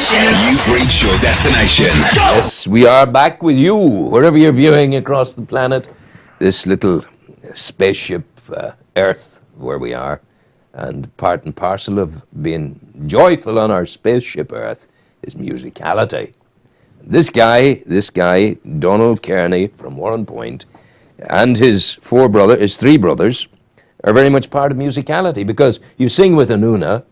You've reached your destination. Yes, we are back with you, wherever you're viewing across the planet. This little spaceship, Earth, where we are, and part and parcel of being joyful on our spaceship Earth is musicality. This guy, Donal Kearney from Warren Point, and his three brothers, are very much part of musicality because you sing with Anuna,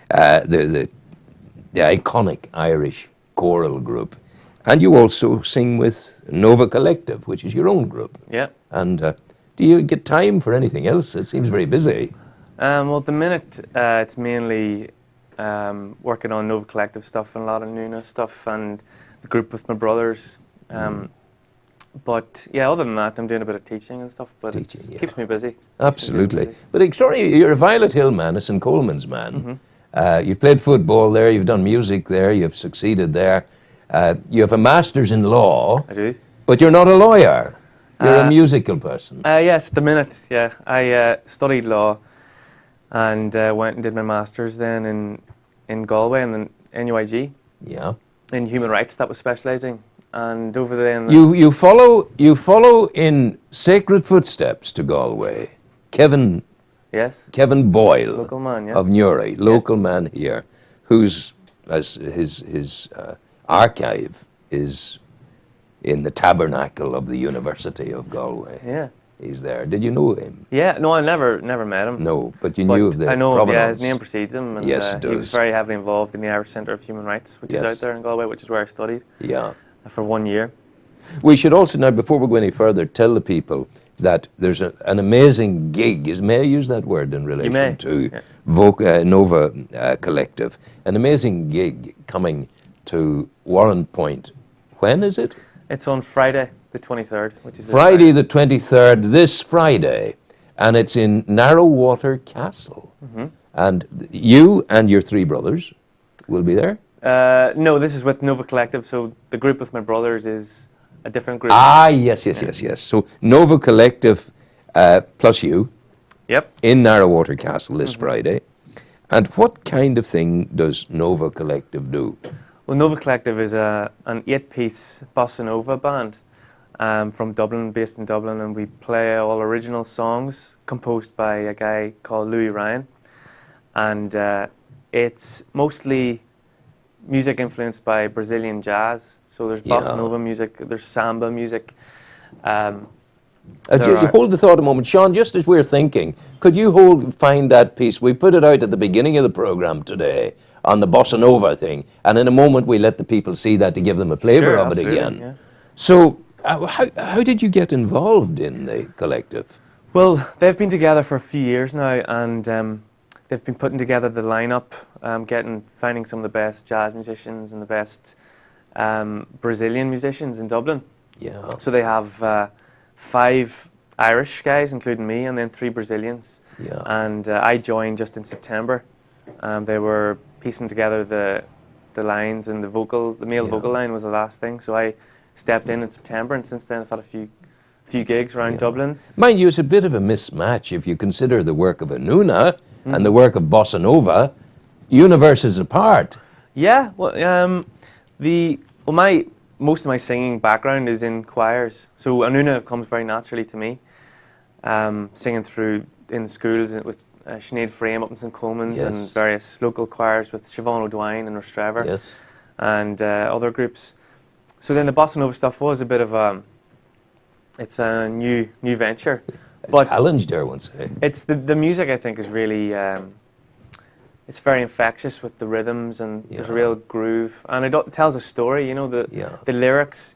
the iconic Irish choral group, and you also sing with Nova Collective, which is your own group. Yeah. And do you get time for anything else? It seems very busy. Well, at the minute, it's mainly working on Nova Collective stuff and a lot of Nuna stuff and the group with my brothers. But yeah, other than that, I'm doing a bit of teaching and stuff, but it keeps me busy. Absolutely. But extraordinary, you're a Violet Hill man, a St. Coleman's man. You've played football there, you've done music there, you've succeeded there. You have a master's in law. I do. But you're not a lawyer. You're a musical person. Yes, at the minute, yeah. I studied law and went and did my master's then in Galway and then NUIG. Yeah. In human rights, that was specialising. And over then... You follow in sacred footsteps to Galway. Kevin Boyle local man, yeah. of Newry, local man here, whose as his archive is in the tabernacle of the University of Galway. Yeah. He's there. Did you know him? Yeah, no, I never met him. No, but you knew of the I know, provenance. yeah, his name precedes him. And, yes, it does. He was very heavily involved in the Irish Centre of Human Rights, which is out there in Galway, which is where I studied. Yeah. For 1 year. We should also now, before we go any further, tell the people that there's an amazing gig. May I use that word in relation to Nova Collective? An amazing gig coming to Warren Point. When is it? It's on Friday, the 23rd, which is Friday the 23rd, this Friday, and it's in Narrowwater Castle. And you and your three brothers will be there? No, this is with Nova Collective, so the group with my brothers is a different group. Ah, yes. So Nova Collective plus you. Yep. In Narrowwater Castle this Friday. And what kind of thing does Nova Collective do? Well, Nova Collective is an 8-piece bossa nova band from Dublin, based in Dublin, and we play all original songs composed by a guy called Louis Ryan. And it's mostly music influenced by Brazilian jazz. So there's bossa nova music, there's samba music. You hold the thought a moment. Sean, just as we're thinking, could you find that piece? We put it out at the beginning of the programme today on the bossa nova thing, and in a moment we let the people see that to give them a flavour of it again. Yeah. So how did you get involved in the collective? Well, they've been together for a few years now, and they've been putting together the lineup, finding some of the best jazz musicians and the best Brazilian musicians in Dublin. Yeah. So they have 5 Irish guys, including me, and then 3 Brazilians. Yeah. And I joined just in September. They were piecing together the lines and the male vocal line was the last thing. So I stepped in September, and since then I've had a few gigs around Dublin. Mind you, it's a bit of a mismatch if you consider the work of Anuna and the work of bossa nova, universes apart. Yeah, well, most of my singing background is in choirs, so Anuna comes very naturally to me. Singing in schools with Sinead Frame up in St. Coleman's and various local choirs with Siobhan O'Dwine and Rostrevor and other groups. So then the bossa nova stuff was a bit of it's a new venture. A challenge, dare one say. It's the music, I think, is really it's very infectious with the rhythms, and there's a real groove, and it tells a story. You know, the lyrics,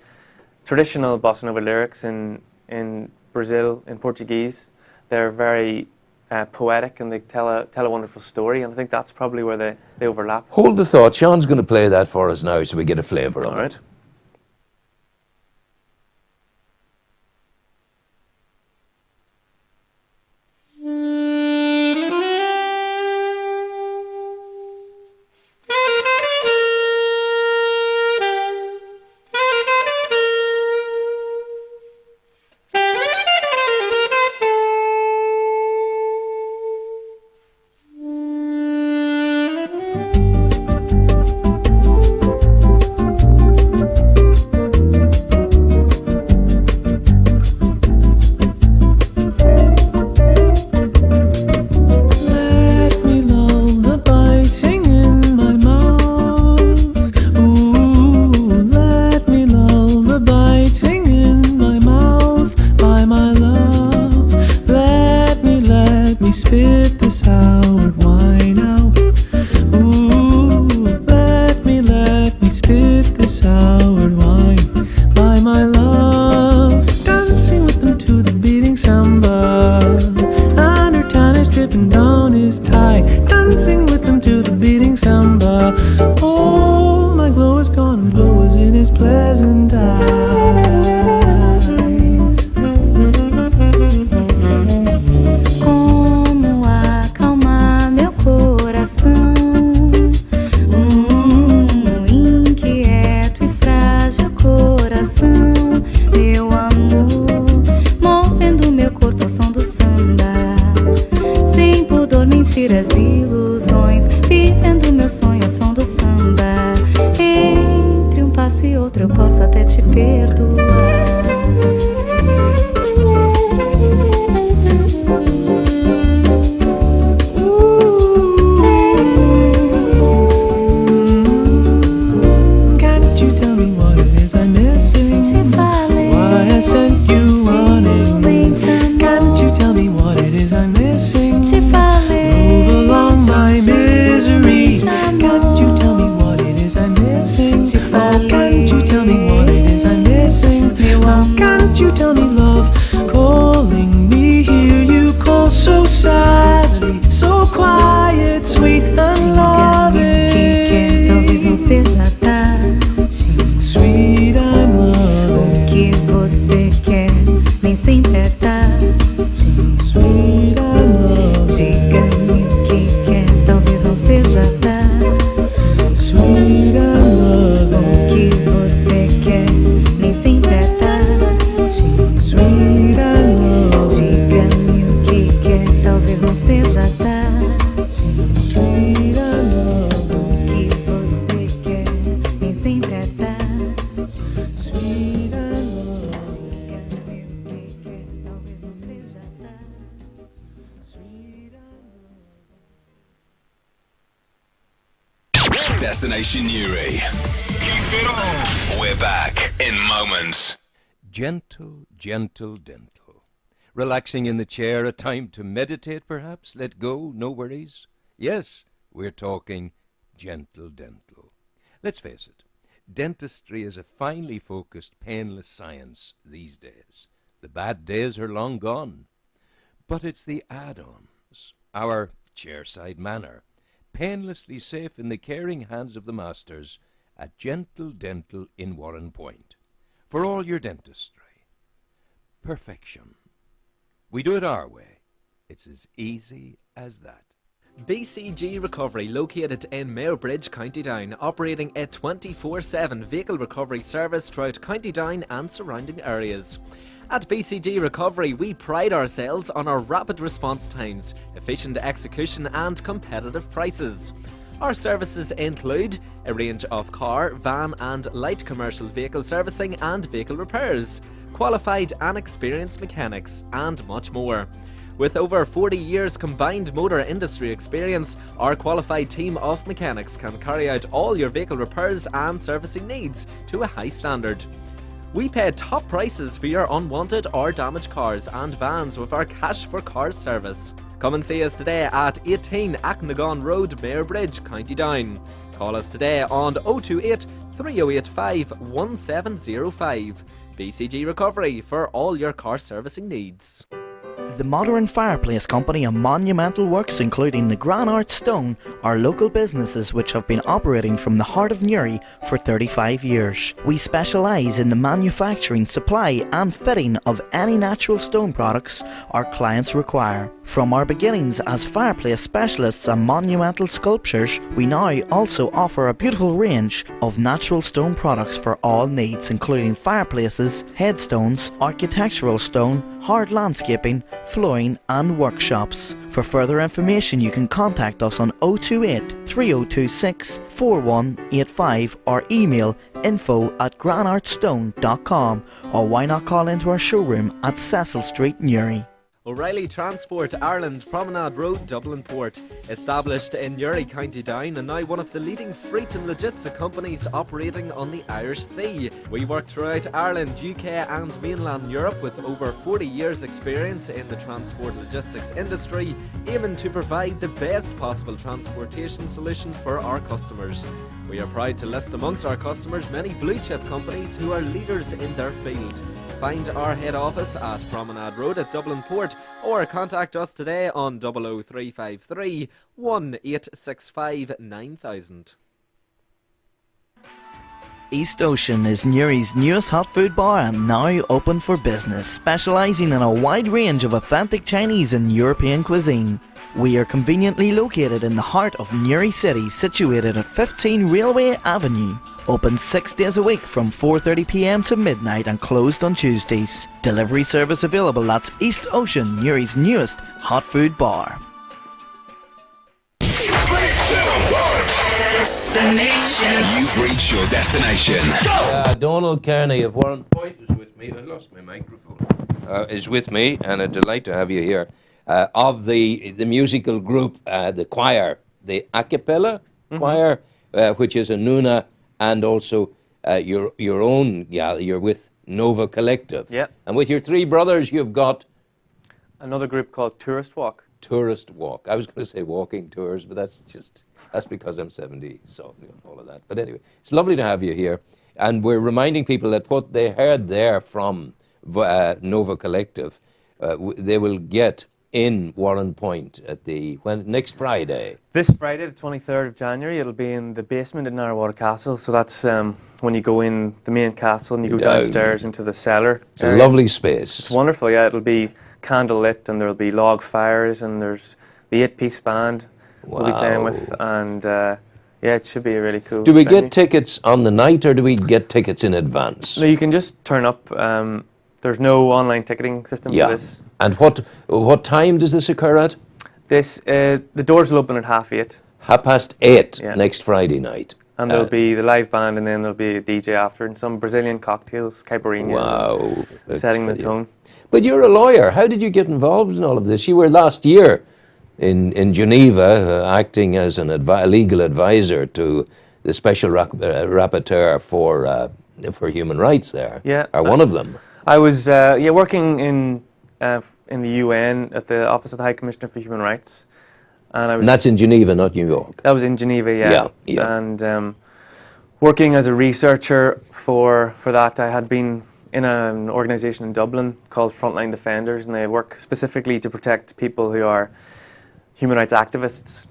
traditional bossa nova lyrics in Brazil, in Portuguese, they're very poetic, and they tell a wonderful story, and I think that's probably where they overlap. Hold the thought. Sean's going to play that for us now, so we get a flavour of it. posso até te perdoar. Can't you tell me what it is I'm missing? Te falei, Why I sent you running? Can't you tell me what it is I'm missing? te falei, Move along my misery. Can't you tell me what it is I'm missing? Oh, can't you tell me what it is I'm missing? Oh, can't you tell me, love, calling me, hear you call so sadly, so quiet, sweet and diga-me o que quer, talvez não loving. seja tarde. Sweet and O loving. que você quer, nem sempre é tarde. Sweet and loving. Diga-me o que quer, talvez não seja tarde. Sweet and O loving. que você quer, nem sempre é tarde. Sweet and loving. Diga-me o que quer, talvez não seja tarde. Sweet and O loving. que você quer, nem sempre é tarde. Sweet and loving. Diga-me o que quer, talvez não seja tarde. Sweet and Destination Newry. We're back in moments. Gentle, gentle, dental. Relaxing in the chair, a time to meditate perhaps, let go, no worries. Yes, we're talking gentle dental. Let's face it, dentistry is a finely focused, painless science these days. The bad days are long gone. But it's the add-ons, our chairside manner, painlessly safe in the caring hands of the masters at Gentle Dental in Warren Point. For all your dentistry. Perfection. We do it our way. It's as easy as that. BCG Recovery, located in Mayorbridge, County Down, operating a 24/7 vehicle recovery service throughout County Down and surrounding areas. At BCG Recovery, we pride ourselves on our rapid response times, efficient execution and competitive prices. Our services include a range of car, van and light commercial vehicle servicing and vehicle repairs, qualified and experienced mechanics, and much more. With over 40 years combined motor industry experience, our qualified team of mechanics can carry out all your vehicle repairs and servicing needs to a high standard. We pay top prices for your unwanted or damaged cars and vans with our Cash for Cars service. Come and see us today at 18 Acknagon Road, Mayorbridge, County Down. Call us today on 028 3085 1705. BCG Recovery for all your car servicing needs. The Modern Fireplace Company and Monumental Works, including the Granart Stone, are local businesses which have been operating from the heart of Newry for 35 years. We specialise in the manufacturing, supply and fitting of any natural stone products our clients require. From our beginnings as fireplace specialists and monumental sculptures, we now also offer a beautiful range of natural stone products for all needs, including fireplaces, headstones, architectural stone, hard landscaping, flooring and workshops. For further information you can contact us on 028 3026 4185 or email info@granartstone.com, or why not call into our showroom at Cecil Street, Newry. O'Reilly Transport Ireland, Promenade Road, Dublin Port. Established in Newry, County Down, and now one of the leading freight and logistic companies operating on the Irish Sea. We work throughout Ireland, UK and mainland Europe with over 40 years experience in the transport logistics industry, aiming to provide the best possible transportation solution for our customers. We are proud to list amongst our customers many blue chip companies who are leaders in their field. Find our head office at Promenade Road at Dublin Port, or contact us today on 00353 1865 9000. East Ocean is Newry's newest hot food bar and now open for business, specialising in a wide range of authentic Chinese and European cuisine. We are conveniently located in the heart of Newry City, situated at 15 Railway Avenue. Open 6 days a week from 4:30 p.m. to midnight and closed on Tuesdays. Delivery service available. That's East Ocean, Newry's newest hot food bar. destination. You've reached your destination. Donal Kearney of Warren Point is with me. I lost my microphone. Is with me, and a delight to have you here. Of the musical group, the choir, the a cappella choir, which is a Nuna, and also your own. Yeah, you're with Nova Collective. Yeah. And with your three brothers, you've got another group called Tourist Walk. Tourist Walk. I was going to say walking tours, but that's because I'm 70, so all of that. But anyway, it's lovely to have you here. And we're reminding people that what they heard there from Nova Collective, they will get in Warren Point at next Friday. This Friday, the 23rd of January, it'll be in the basement in Narrawater Castle. So that's when you go in the main castle and you go downstairs into the cellar. It's a lovely space. It's wonderful, yeah. It'll be candle lit, and there'll be log fires, and there's the 8-piece band we'll be playing with, and yeah, it should be a really cool Do we venue. get tickets on the night, or do we get tickets in advance? No, you can just turn up. There's no online ticketing system for this. And what time does this occur at? The doors will open at 8:30. 8:30 next Friday night. And there'll be the live band, and then there'll be a DJ after, and some Brazilian cocktails, caipirinha. Wow. Setting the tone. But you're a lawyer. How did you get involved in all of this? You were last year in Geneva acting as a legal advisor to the special rapporteur for human rights there. Yeah. Or one of them. I was working in the UN at the Office of the High Commissioner for Human Rights. And that's in Geneva, not New York. That was in Geneva, yeah. And working as a researcher for that, I had been in an organisation in Dublin called Frontline Defenders, and they work specifically to protect people who are human rights activists,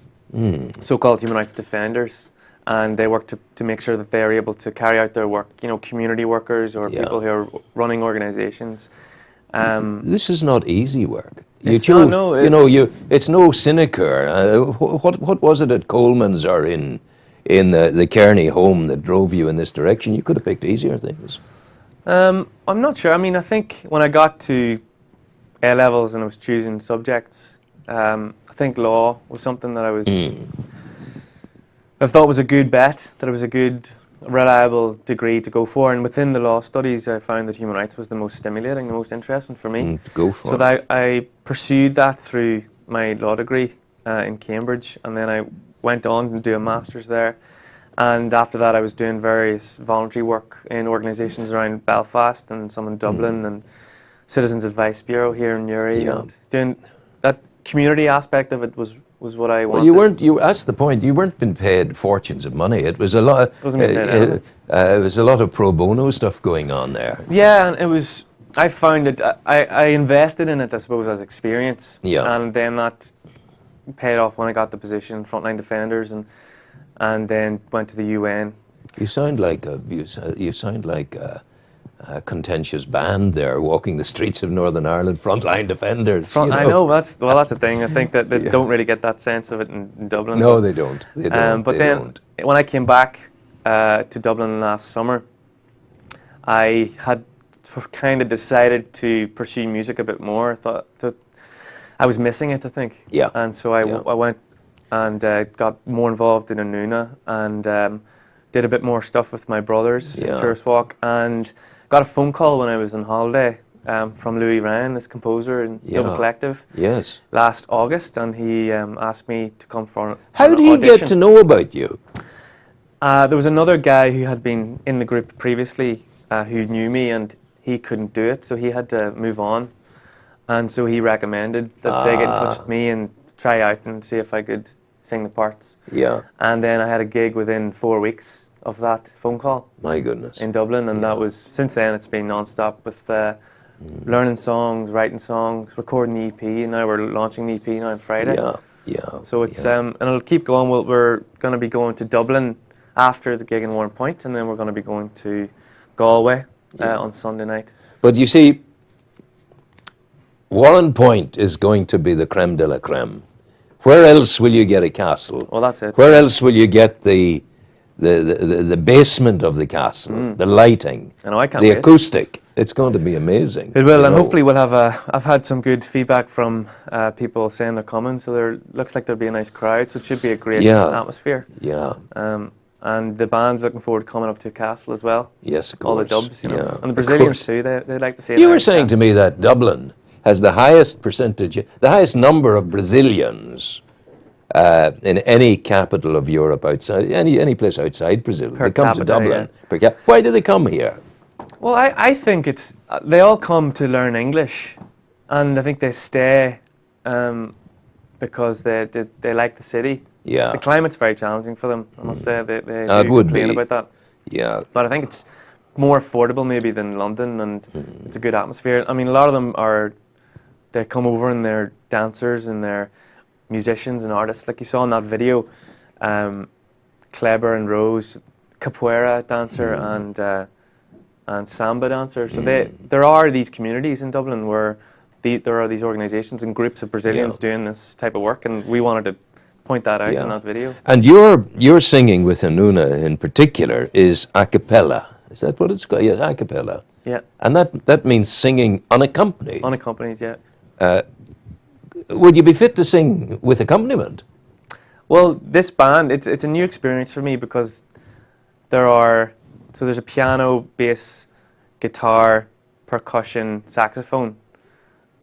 so-called human rights defenders. And they work to make sure that they are able to carry out their work, community workers or people who are running organisations. This is not easy work. It's no sinecure. What was it at Coleman's or in the Kearney home that drove you in this direction? You could have picked easier things. I'm not sure. I mean, I think when I got to A-levels and I was choosing subjects, I think law was something that I thought was a good bet, that it was a good, reliable degree to go for. And within the law studies, I found that human rights was the most stimulating, the most interesting for me. Go for it. So I pursued that through my law degree in Cambridge, and then I went on to do a master's there. And after that, I was doing various voluntary work in organisations around Belfast and some in Dublin and Citizens Advice Bureau here in Newry. Yeah. And doing that community aspect of it was what I wanted. Well, that's the point. You weren't being paid fortunes of money. It was a lot. It was a lot of pro bono stuff going on there. Yeah, and it was. I found it. I invested in it, I suppose, as experience. Yeah. And then that paid off when I got the position, Frontline Defenders, and then went to the UN. You sound like a contentious band there, walking the streets of Northern Ireland, Frontline Defenders. I know that's the thing. I think that they don't really get that sense of it in Dublin. No, they don't. They don't. But then when I came back to Dublin last summer, I had kind of decided to pursue music a bit more. I thought that I was missing it, I think. Yeah. And so I went and got more involved in Anuna and did a bit more stuff with my brothers in Tourist Walk, and got a phone call when I was on holiday from Louis Ryan, this composer in Nova Collective. Yes. Last August, and he asked me to come for an How do you get to know about you? There was another guy who had been in the group previously who knew me, and he couldn't do it, so he had to move on. And so he recommended that they get in touch with me and try out and see if I could sing the parts. Yeah. And then I had a gig within 4 weeks of that phone call. My goodness. In Dublin, and that was, since then it's been non-stop with learning songs, writing songs, recording the EP, and now we're launching the EP now on Friday. Yeah. So it's, and it'll keep going. We're going to be going to Dublin after the gig in Warren Point, and then we're going to be going to Galway on Sunday night. But you see, Warren Point is going to be the creme de la creme. Where else will you get a castle? Well, that's it. Where else will you get the basement of the castle, the lighting, I know, I can't the wait. acoustic? It's going to be amazing. It will, and hopefully we'll have I've had some good feedback from people saying they're coming, so there looks like there'll be a nice crowd, so it should be a great atmosphere. Yeah. And the band's looking forward to coming up to Castle as well. Yes, of course. All the dubs, you know. Yeah, And the Brazilians too, they like to see it. You were saying to me that Dublin has the highest percentage, the highest number of Brazilians in any capital of Europe outside, any place outside Brazil. They come to Dublin. Yeah. Why do they come here? Well, I think it's, they all come to learn English, and I think they stay because they like the city. Yeah. The climate's very challenging for them, I must say. They It would complain be. about that. Yeah. But I think it's more affordable maybe than London, and it's a good atmosphere. I mean, a lot of them they come over and they're dancers and they're musicians and artists. Like you saw in that video, Kleber and Rose, capoeira dancer and samba dancer. So there are these communities in Dublin where there are these organisations and groups of Brazilians doing this type of work, and we wanted to point that out in that video. And your singing with Anuna in particular is a cappella. Is that what it's called? Yes, a cappella. Yeah. And that means singing unaccompanied. Unaccompanied, yeah. Would you be fit to sing with accompaniment? Well, this band, it's a new experience for me because there's a piano, bass, guitar, percussion, saxophone,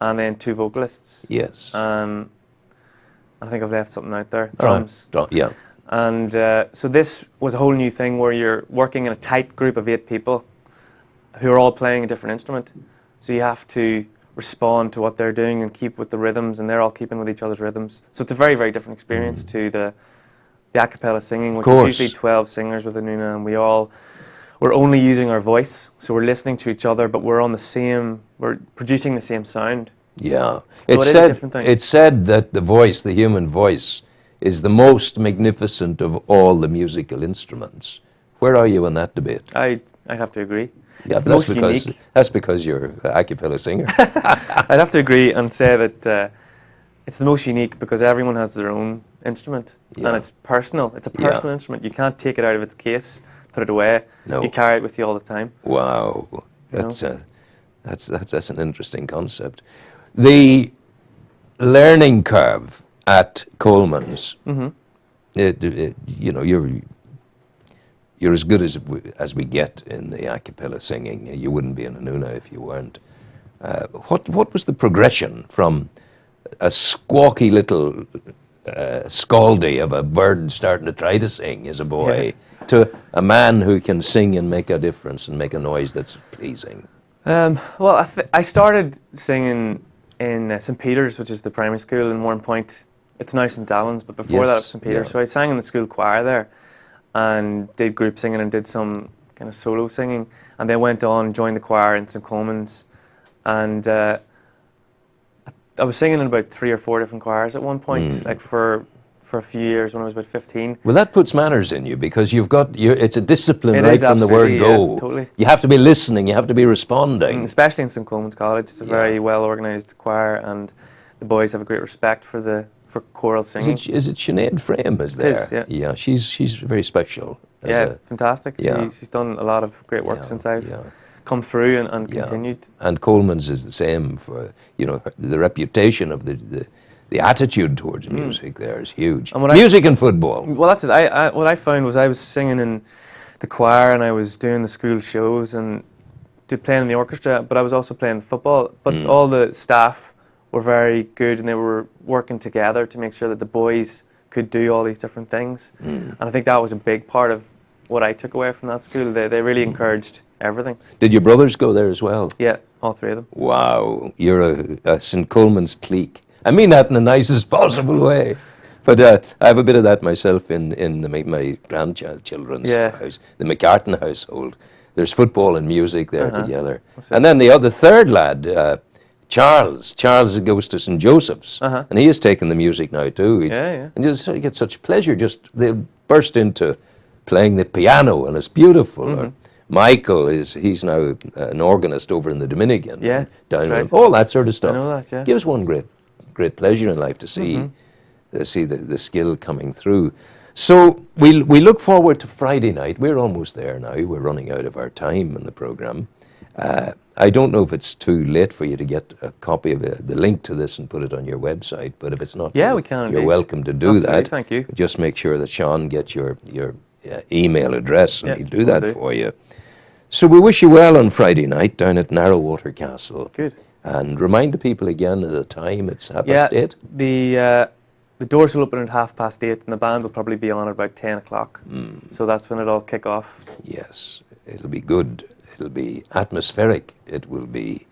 and then 2 vocalists. Yes. I think I've left something out there. Drums. Yeah. And so this was a whole new thing where you're working in a tight group of 8 people who are all playing a different instrument. So you have to respond to what they're doing and keep with the rhythms, and they're all keeping with each other's rhythms. So it's a very, very different experience to the a cappella singing, which is usually 12 singers with Anuna, and we're only using our voice. So we're listening to each other, but we're producing the same sound. Yeah. So it's said that the human voice, is the most magnificent of all the musical instruments. Where are you in that debate? I'd have to agree. Yeah, it's the most unique. That's because you're an a cappella singer. I'd have to agree and say that it's the most unique because everyone has their own instrument, and it's personal. It's a personal instrument. You can't take it out of its case, put it away. No. You carry it with you all the time. Wow, that's an interesting concept. The learning curve at Coleman's, you're as good as we get in the a cappella singing. You wouldn't be in Anuna if you weren't. What was the progression from a squawky little scaldy of a bird starting to try to sing as a boy to a man who can sing and make a difference and make a noise that's pleasing? Well, I started singing in St. Peter's, which is the primary school in Warrenpoint. It's now St. Allen's, but before that it was St. Peter's. So I sang in the school choir there and did group singing and did some kind of solo singing, and then went on, joined the choir in St. Coleman's, and I was singing in about 3 or 4 different choirs at one point, like for a few years when I was about 15. Well, that puts manners in you because it's a discipline It right is from the word go. Yeah, totally. You have to be listening, you have to be responding. Especially in St. Coleman's College, it's a very well organised choir, and the boys have a great respect for choral singing. Is it Sinead Frame is there? It is, yeah. She's very special. Fantastic. Yeah. She's done a lot of great work since I've come through and continued. And Coleman's is the same for, the reputation of the attitude towards music there is huge. And music and football. Well, that's it. What I found was I was singing in the choir and I was doing the school shows and playing in the orchestra, but I was also playing football. But all the staff were very good and they were working together to make sure that the boys could do all these different things. And I think that was a big part of what I took away from that school. They really encouraged everything. Did your brothers go there as well? Yeah, all 3 of them. Wow, you're a St. Coleman's clique. I mean that in the nicest possible way. But I have a bit of that myself in my grandchildren's house, the McCartan household. There's football and music there together. And then the third lad, Charles goes to St. Joseph's, and he has taken the music now too. And you get such pleasure. They burst into playing the piano, and it's beautiful. Michael he's now an organist over in the Dominican. Yeah, down right. all that sort of stuff. I know that. Yeah, gives one great pleasure in life to see the skill coming through. So we look forward to Friday night. We're almost there now. We're running out of our time in the program. I don't know if it's too late for you to get a copy of the link to this and put it on your website, but if it's not, we can. You're indeed. welcome to do Absolutely, that. Thank you. Just make sure that Sean gets your email address, and he'll do that for you. So we wish you well on Friday night down at Narrowwater Castle. Good. And remind the people again of the time. It's 8:30. The doors will open at 8:30, and the band will probably be on at about 10 o'clock. So that's when it'll kick off. Yes, it'll be good. It'll be atmospheric. It will be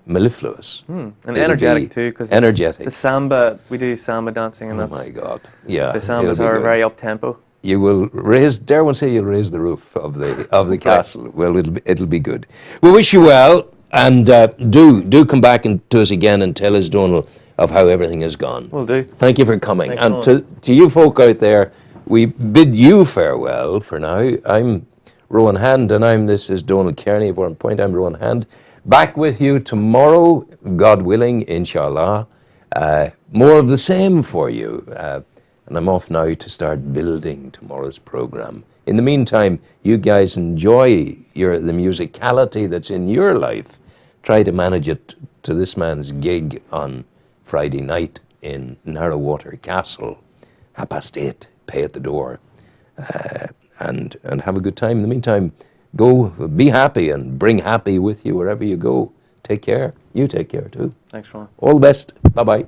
mellifluous. And It'll energetic be too, because energetic. the samba, we do samba dancing, and Oh that's my God! Yeah, the sambas it'll be are good. very up tempo. You will raise. Dare one say you'll raise the roof of the castle. Well, it'll be good. We wish you well, and do come back to us again and tell us, Donal, of how everything has gone. Will do. Thank you for coming. Thanks, and Donal. to you folk out there, we bid you farewell for now. I'm Rowan Hand, and this is Donal Kearney of Warren Point. I'm Rowan Hand. Back with you tomorrow, God willing, inshallah. More of the same for you. And I'm off now to start building tomorrow's program. In the meantime, you guys enjoy the musicality that's in your life. Try to manage it to this man's gig on Friday night in Narrowwater Castle. 8:30, pay at the door. And have a good time. In the meantime, go be happy and bring happy with you wherever you go. Take care. You take care too. Thanks, Ron. All the best. Bye-bye.